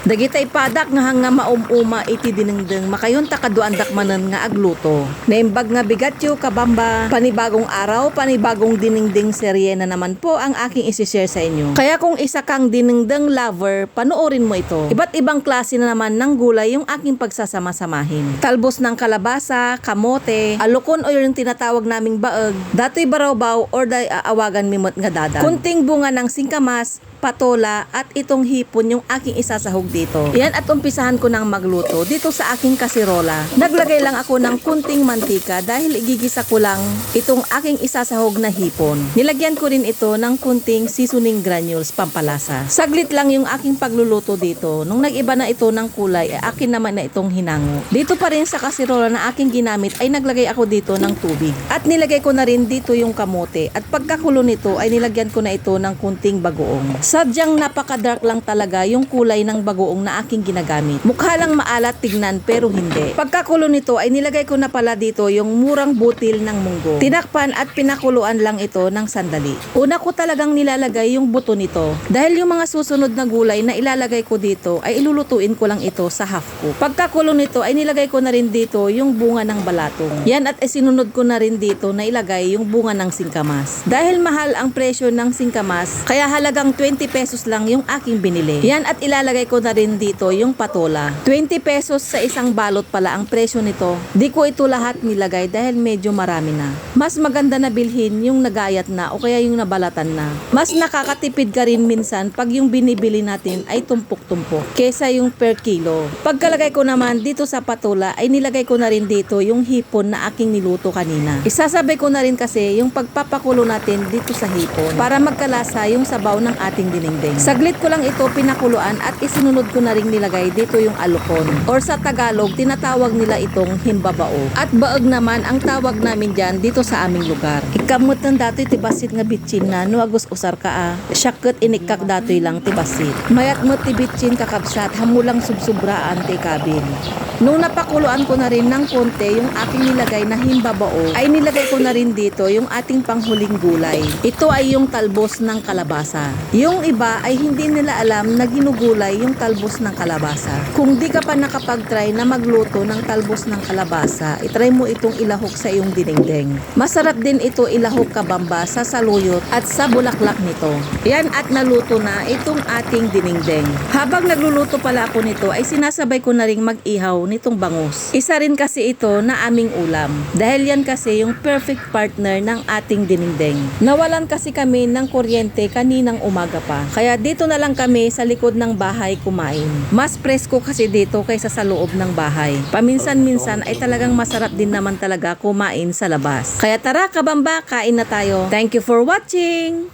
Dagitay padak nga hanga maumuma iti dinengdeng makayon takaduan dakmanen nga agluto. Naimbag nga bigatyo kabamba, panibagong araw, panibagong dinengdeng serye na naman po ang aking isishare sa inyo. Kaya kung isa kang dinengdeng lover, panoorin mo ito. Iba't ibang klase na naman ng gulay yung aking pagsasama-samahin. Talbos ng kalabasa, kamote, alukon o yung tinatawag naming baeg, datoy barawbaw or awagan mimot nga dadan. Kunting bunga ng singkamas, patola at itong hipon yung aking isasahog dito. Yan at umpisahan ko ng magluto dito sa aking kasirola. Naglagay lang ako ng kunting mantika dahil igigisa ko lang itong aking isasahog na hipon. Nilagyan ko rin ito ng kunting seasoning granules pampalasa. Saglit lang yung aking pagluluto dito. Nung nag-iba na ito ng kulay, akin naman na itong hinango. Dito pa rin sa kasirola na aking ginamit ay naglagay ako dito ng tubig. At nilagay ko na rin dito yung kamote. At pagkakulo nito ay nilagyan ko na ito ng kunting bagoong. Sadyang napaka-dark lang talaga yung kulay ng bagoong na aking ginagamit. Mukha lang maalat tignan pero hindi. Pagkakulo nito ay nilagay ko na pala dito yung murang butil ng munggo. Tinakpan at pinakuluan lang ito ng sandali. Una ko talagang nilalagay yung buto nito. Dahil yung mga susunod na gulay na ilalagay ko dito ay ilulutuin ko lang ito sa half cook. Pagkakulo nito ay nilagay ko na rin dito yung bunga ng balatong. Yan at isinunod ko na rin dito na ilagay yung bunga ng singkamas. Dahil mahal ang presyo ng singkamas, kaya halagang 20 pesos lang yung aking binili. Yan at ilalagay ko na rin dito yung patola. 20 pesos sa isang balot pala ang presyo nito. Di ko ito lahat nilagay dahil medyo marami na. Mas maganda na bilhin yung nagayat na o kaya yung nabalatan na. Mas nakakatipid ka rin minsan pag yung binibili natin ay tumpok-tumpok kesa yung per kilo. Pagkalagay ko naman dito sa patola ay nilagay ko na rin dito yung hipon na aking niluto kanina. Isasabay ko na rin kasi yung pagpapakulo natin dito sa hipon para magkalasa yung sabaw ng ating dinengdeng. Saglit ko lang ito pinakuluan at isinunod ko na rin nilagay dito yung alukon. Or sa Tagalog, tinatawag nila itong himbabao. At baeg naman ang tawag namin dyan dito sa aming lugar. Ikamot ng datoy tibasit nga bitchin na nuagos usar ka Syakot inikak datoy lang tibasit. Mayat mo tibitchin kakabsat hamulang subsubraan te kabin. Nung napakuluan ko na rin ng konti yung aking nilagay na himbabao, ay nilagay ko na rin dito yung ating panghuling gulay. Ito ay yung talbos ng kalabasa. Yung iba ay hindi nila alam na ginugulay yung talbos ng kalabasa. Kung di ka pa nakapag-try na magluto ng talbos ng kalabasa, itry mo itong ilahok sa iyong dinengdeng. Masarap din ito ilahok kabamba sa saluyot at sa bulaklak nito. Yan at naluto na itong ating dinengdeng. Habang nagluluto pala ako nito ay sinasabay ko na ring mag-ihaw nitong bangus. Isa rin kasi ito na aming ulam. Dahil yan kasi yung perfect partner ng ating dinengdeng. Nawalan kasi kami ng kuryente kaninang umaga pa. Kaya dito na lang kami sa likod ng bahay kumain. Mas presko kasi dito kaysa sa loob ng bahay. Paminsan-minsan ay talagang masarap din naman talaga kumain sa labas. Kaya tara kabamba, kain na tayo. Thank you for watching!